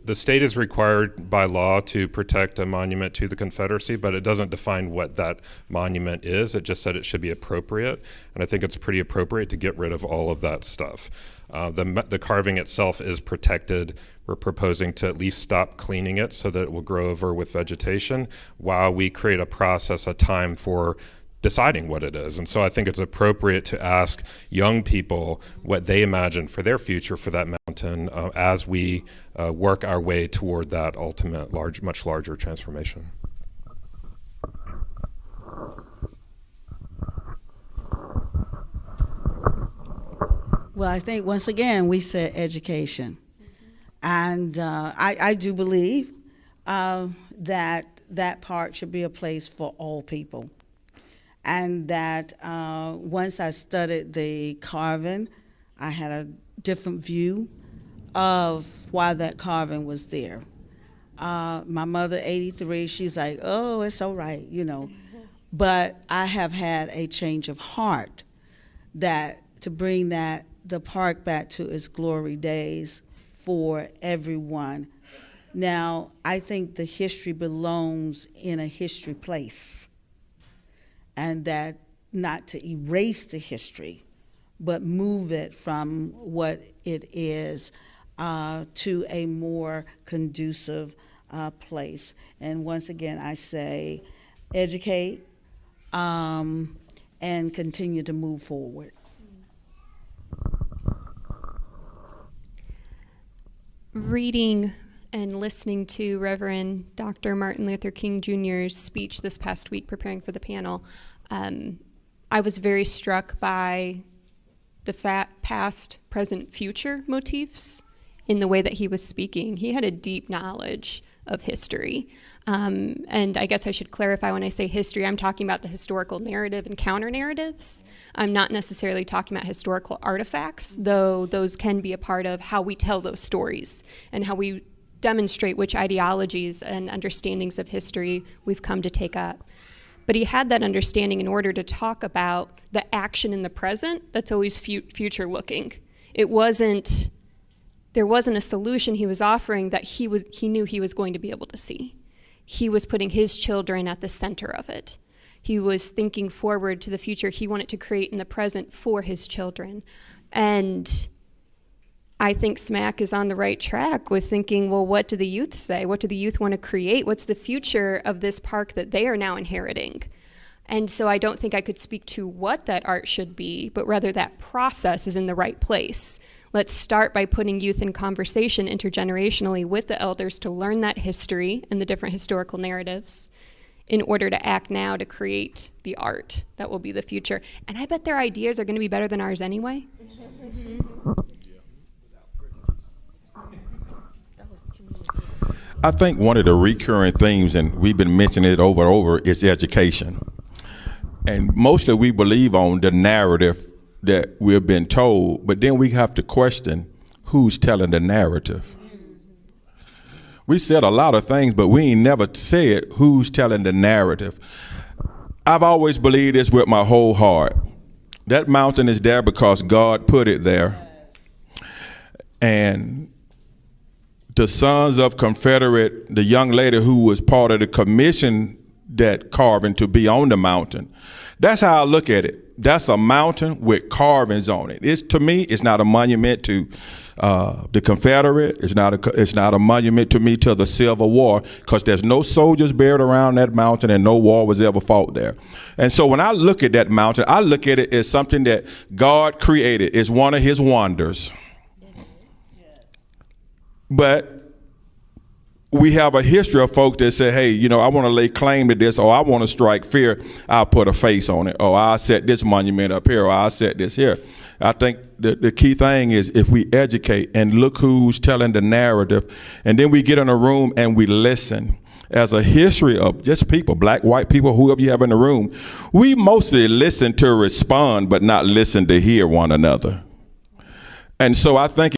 the state is required by law to protect a monument to the Confederacy, but it doesn't define what that monument is. It just said it should be appropriate, and I think it's pretty appropriate to get rid of all of that stuff. The carving itself is protected. We're proposing to at least stop cleaning it so that it will grow over with vegetation while we create a process, a time for deciding what it is. And so I think it's appropriate to ask young people what they imagine for their future for that mountain as we work our way toward that ultimate much larger transformation. Well, I think once again we said education. And I do believe that part should be a place for all people. And that once I studied the carving, I had a different view of why that carving was there. My mother, 83, she's like, oh, it's all right, But I have had a change of heart to bring the park back to its glory days for everyone. Now, I think the history belongs in a history place. And that not to erase the history, but move it from what it is to a more conducive place. And once again, I say educate and continue to move forward. Reading and listening to Reverend Dr. Martin Luther King Jr.'s speech this past week preparing for the panel, I was very struck by the past, present, future motifs in the way that he was speaking. He had a deep knowledge of history. And I guess I should clarify, when I say history, I'm talking about the historical narrative and counter-narratives. I'm not necessarily talking about historical artifacts, though those can be a part of how we tell those stories and how we demonstrate which ideologies and understandings of history we've come to take up. But he had that understanding in order to talk about the action in the present that's always future looking. There wasn't a solution he was offering that he knew he was going to be able to see. He was putting his children at the center of it. He was thinking forward to the future he wanted to create in the present for his children. And I think SMAC is on the right track with thinking, well, what do the youth say? What do the youth want to create? What's the future of this park that they are now inheriting? And so I don't think I could speak to what that art should be, but rather that process is in the right place. Let's start by putting youth in conversation intergenerationally with the elders to learn that history and the different historical narratives in order to act now to create the art that will be the future. And I bet their ideas are going to be better than ours anyway. I think one of the recurring themes, and we've been mentioning it over and over, is education. And mostly we believe on the narrative that we've been told, but then we have to question who's telling the narrative. We said a lot of things, but we ain't never said who's telling the narrative. I've always believed this with my whole heart. That mountain is there because God put it there. And the sons of Confederate, the young lady who was part of the commission that carving to be on the mountain. That's how I look at it. That's a mountain with carvings on it. To me, it's not a monument to the Confederate. It's not a monument to me to the Civil War, because there's no soldiers buried around that mountain and no war was ever fought there. And so when I look at that mountain, I look at it as something that God created. It's one of his wonders. But we have a history of folks that say, hey, you know, I want to lay claim to this, or I want to strike fear. I'll put a face on it, or I'll set this monument up here, or I'll set this here. I think the key thing is if we educate and look who's telling the narrative, and then we get in a room and we listen. As a history of just people, black, white people, whoever you have in the room, we mostly listen to respond, but not listen to hear one another. And so I think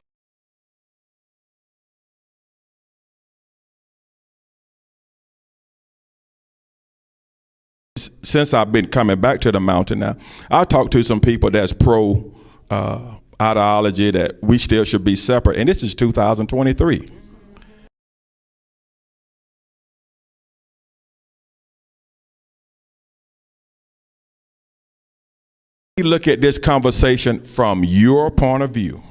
since I've been coming back to the mountain now, I talked to some people that's pro ideology that we still should be separate, and this is 2023. We look at this conversation from your point of view.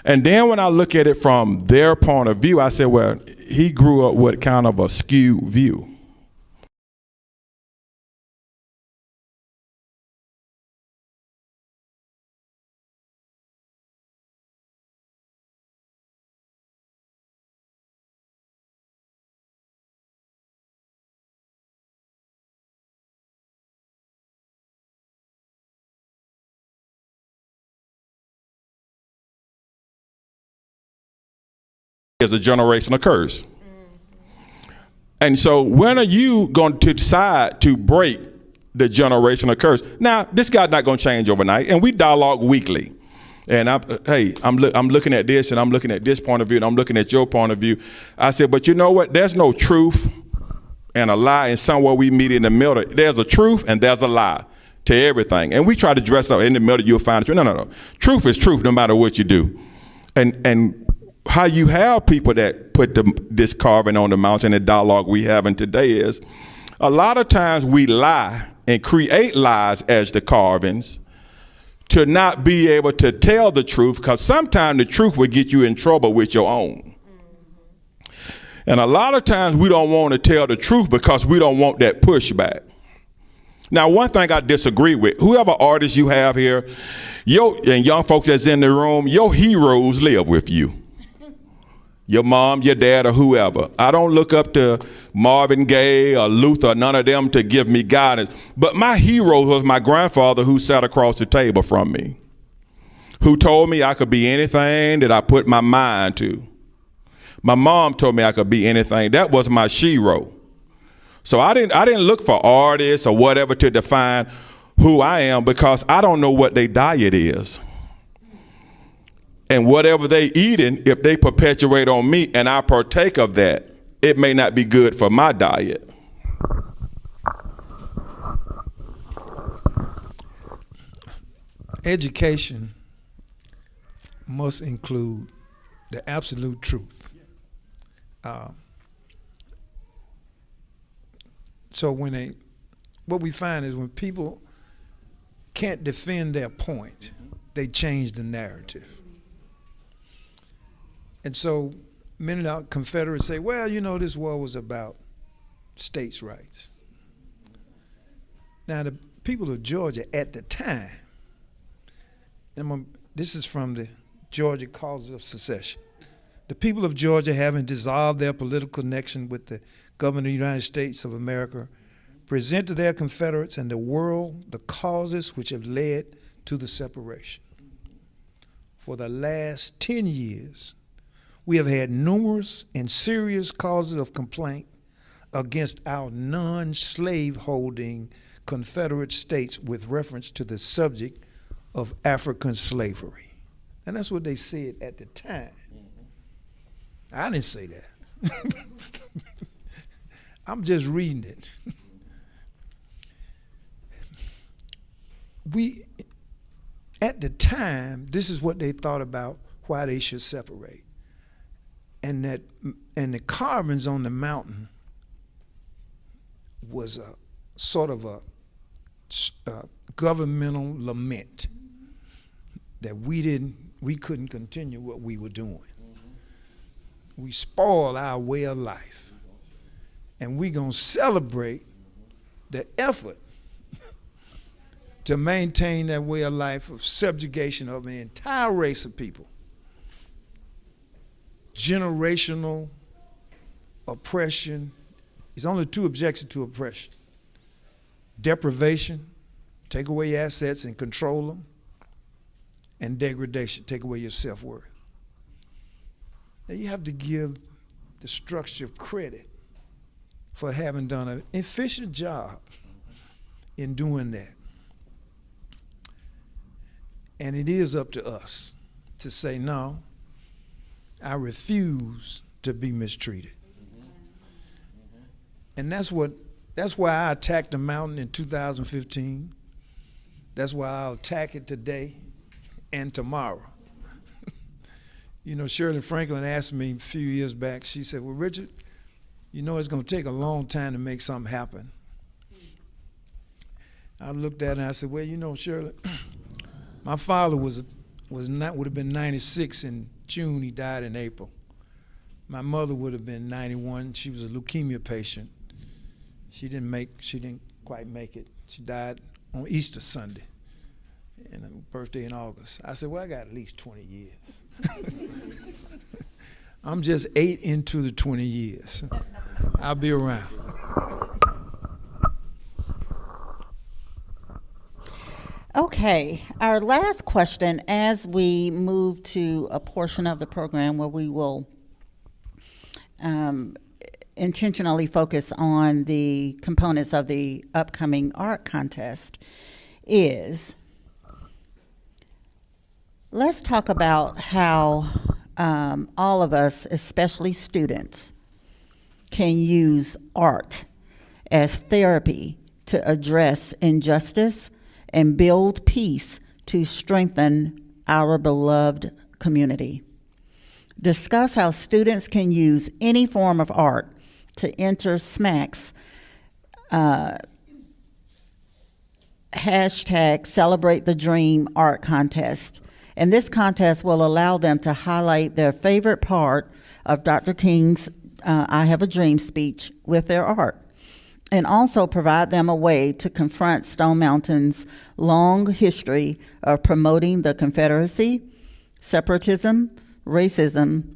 And then when I look at it from their point of view, I said, well, he grew up with kind of a skewed view. Is a generational curse. And so when are you going to decide to break the generational curse? Now, this guy's not going to change overnight, and we dialogue weekly. And I'm looking at this, and I'm looking at this point of view, and I'm looking at your point of view. I said, but you know what? There's no truth and a lie, and somewhere we meet in the middle. There's a truth and there's a lie to everything. And we try to dress up in the middle, you'll find the truth. No. Truth is truth no matter what you do. And how you have people that put this carving on the mountain, and dialogue we having today is, a lot of times we lie and create lies as the carvings to not be able to tell the truth, because sometimes the truth will get you in trouble with your own. And a lot of times we don't want to tell the truth because we don't want that pushback. Now, one thing I disagree with, whoever artist you have here, and young folks that's in the room, your heroes live with you. Your mom, your dad, or whoever. I don't look up to Marvin Gaye or Luther, none of them to give me guidance. But my hero was my grandfather, who sat across the table from me, who told me I could be anything that I put my mind to. My mom told me I could be anything. That was my hero. So I didn't look for artists or whatever to define who I am, because I don't know what their diet is. And whatever they eating, if they perpetuate on me and I partake of that, it may not be good for my diet. Education must include the absolute truth. So what we find is when people can't defend their point, they change the narrative. And so many of the Confederates say, well, you know, this war was about states' rights. Now, the people of Georgia at the time, and this is from the Georgia Causes of Secession, the people of Georgia, having dissolved their political connection with the government of the United States of America, present to their Confederates and the world the causes which have led to the separation. For the last 10 years, we have had numerous and serious causes of complaint against our non-slave-holding Confederate states with reference to the subject of African slavery. And that's what they said at the time. I didn't say that. I'm just reading it. At the time, this is what they thought about why they should separate. and the carvings on the mountain was a sort of a governmental lament that we couldn't continue what we were doing. We spoiled our way of life, and we're gonna celebrate the effort to maintain that way of life of subjugation of an entire race of people. Generational oppression. There's only two objections to oppression: deprivation, take away your assets and control them, and degradation, take away your self-worth. Now you have to give the structure credit for having done an efficient job in doing that. And it is up to us to say, no, I refuse to be mistreated. And that's why I attacked the mountain in 2015. That's why I'll attack it today and tomorrow. You know, Shirley Franklin asked me a few years back, she said, well, Richard, you know it's gonna take a long time to make something happen. I looked at her and I said, well, you know, Shirley, my father would have been 96 in June, he died in April. My mother would have been 91, she was a leukemia patient. She didn't quite make it. She died on Easter Sunday, and her birthday in August. I said, well, I got at least 20 years. I'm just 8 into the 20 years. I'll be around. Okay, our last question as we move to a portion of the program where we will intentionally focus on the components of the upcoming art contest is, let's talk about how all of us, especially students, can use art as therapy to address injustice and build peace to strengthen our beloved community. Discuss how students can use any form of art to enter SMAC's hashtag Celebrate the Dream art contest. And this contest will allow them to highlight their favorite part of Dr. King's I Have a Dream speech with their art, and also provide them a way to confront Stone Mountain's long history of promoting the Confederacy, separatism, racism,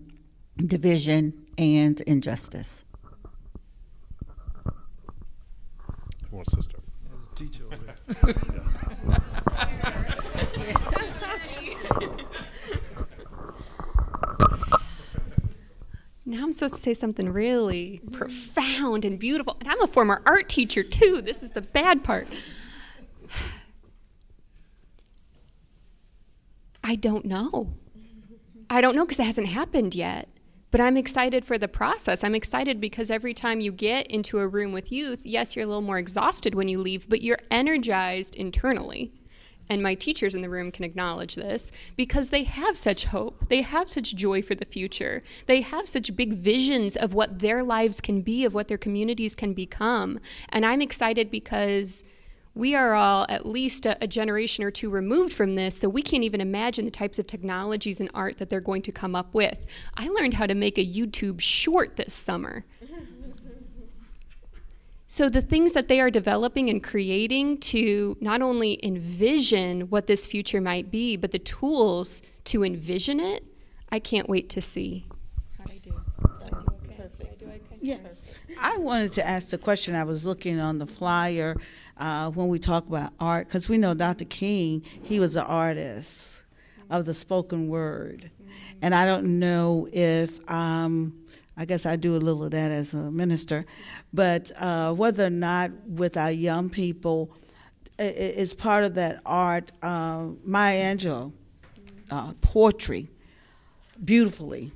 division, and injustice. Who wants to start? There's a teacher over there. Now I'm supposed to say something really profound and beautiful. And I'm a former art teacher, too. This is the bad part. I don't know. I don't know because it hasn't happened yet. But I'm excited for the process. I'm excited because every time you get into a room with youth, yes, you're a little more exhausted when you leave, but you're energized internally. And my teachers in the room can acknowledge this because they have such hope. They have such joy for the future. They have such big visions of what their lives can be, of what their communities can become. And I'm excited because we are all at least a generation or two removed from this, so we can't even imagine the types of technologies and art that they're going to come up with. I learned how to make a YouTube short this summer. So the things that they are developing and creating to not only envision what this future might be, but the tools to envision it, I can't wait to see. How'd I do? Yes. I wanted to ask the question. I was looking on the flyer when we talk about art, because we know Dr. King, he was an artist of the spoken word. And I don't know if, I guess I do a little of that as a minister, but whether or not with our young people, it's part of that art, Maya Angelou, poetry, beautifully.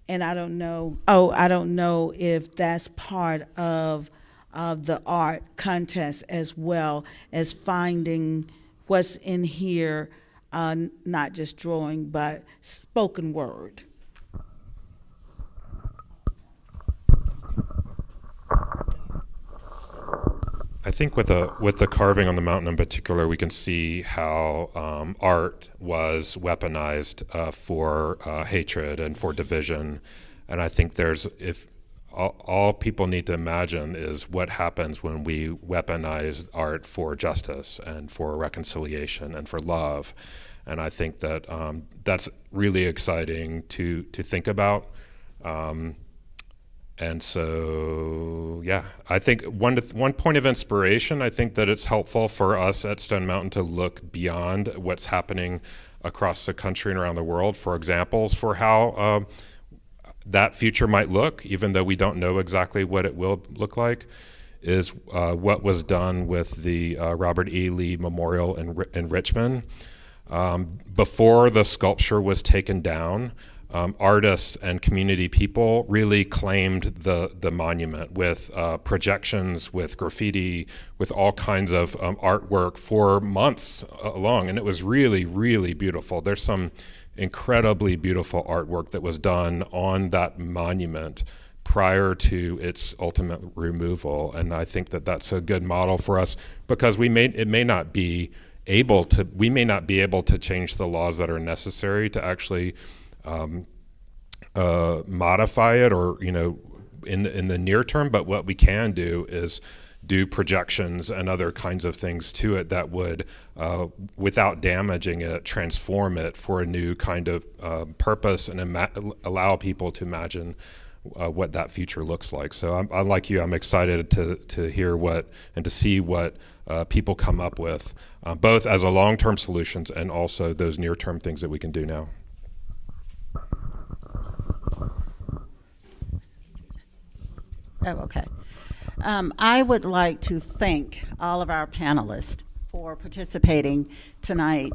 And I don't know if that's part of the art contest as well as finding what's in here, not just drawing, but spoken word. think with the carving on the mountain in particular, we can see how art was weaponized for hatred and for division. And I think if all people need to imagine is what happens when we weaponize art for justice and for reconciliation and for love. And I think that that's really exciting to think about. And so, yeah, I think one point of inspiration, I think that it's helpful for us at Stone Mountain to look beyond what's happening across the country and around the world for examples for how that future might look, even though we don't know exactly what it will look like, is what was done with the Robert E. Lee Memorial in Richmond. Before the sculpture was taken down, artists and community people really claimed the monument with projections, with graffiti, with all kinds of artwork for months long, and it was really, really beautiful. There's some incredibly beautiful artwork that was done on that monument prior to its ultimate removal, and I think that that's a good model for us, because we may not be able to change the laws that are necessary to actually modify it, or in the near term, but what we can do is do projections and other kinds of things to it that would, without damaging it, transform it for a new kind of purpose, and allow people to imagine what that future looks like. So I'm like you, I'm excited to hear and to see what people come up with, both as a long-term solutions and also those near-term things that we can do now. Oh, okay. I would like to thank all of our panelists for participating tonight.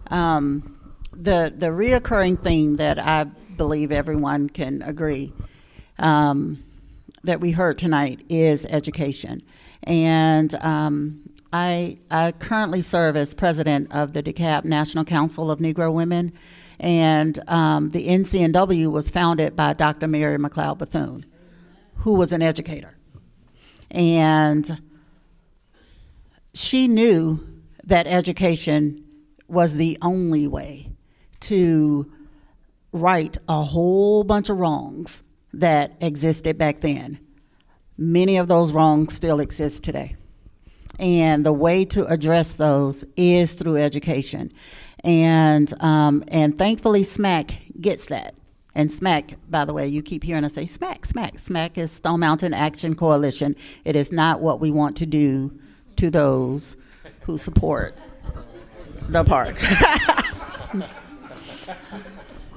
The reoccurring theme that I believe everyone can agree that we heard tonight is education. And I currently serve as president of the DeKalb National Council of Negro Women, and the NCNW was founded by Dr. Mary McLeod Bethune, who was an educator. And she knew that education was the only way to right a whole bunch of wrongs that existed back then. Many of those wrongs still exist today. And the way to address those is through education. And thankfully SMAC gets that. And SMAC, by the way, you keep hearing us say SMAC, SMAC. SMAC is Stone Mountain Action Coalition. It is not what we want to do to those who support the park.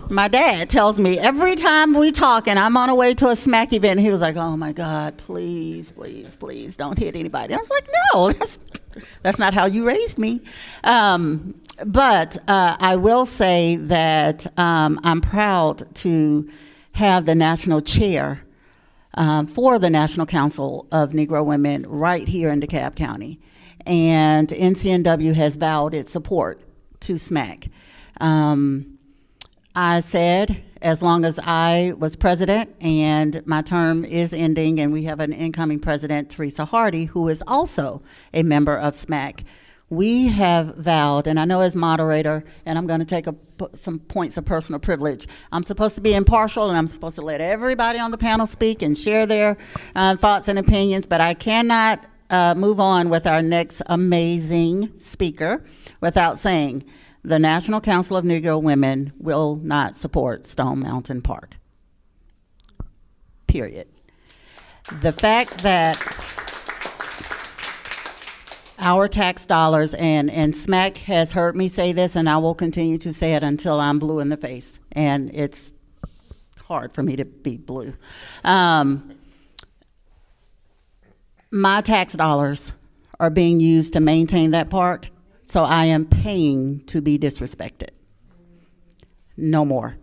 My dad tells me every time we talk and I'm on the way to a SMAC event, he was like, oh my God, please, please, please don't hit anybody. I was like, no, that's not how you raised me. But I will say that I'm proud to have the national chair for the National Council of Negro Women right here in DeKalb County. And NCNW has vowed its support to SMAC. I said, as long as I was president and my term is ending and we have an incoming president, Teresa Hardy, who is also a member of SMAC, we have vowed, and I know as moderator, and I'm going to take some points of personal privilege, I'm supposed to be impartial and I'm supposed to let everybody on the panel speak and share their thoughts and opinions, but I cannot move on with our next amazing speaker without saying the National Council of Negro Women will not support Stone Mountain Park. Period. The fact that our tax dollars, and SMAC has heard me say this, and I will continue to say it until I'm blue in the face, and it's hard for me to be blue. My tax dollars are being used to maintain that park, so I am paying to be disrespected. No more.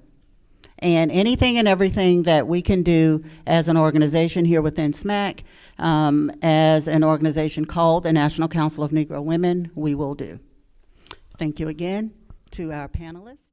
And anything and everything that we can do as an organization here within SMAC, as an organization called the National Council of Negro Women, we will do. Thank you again to our panelists.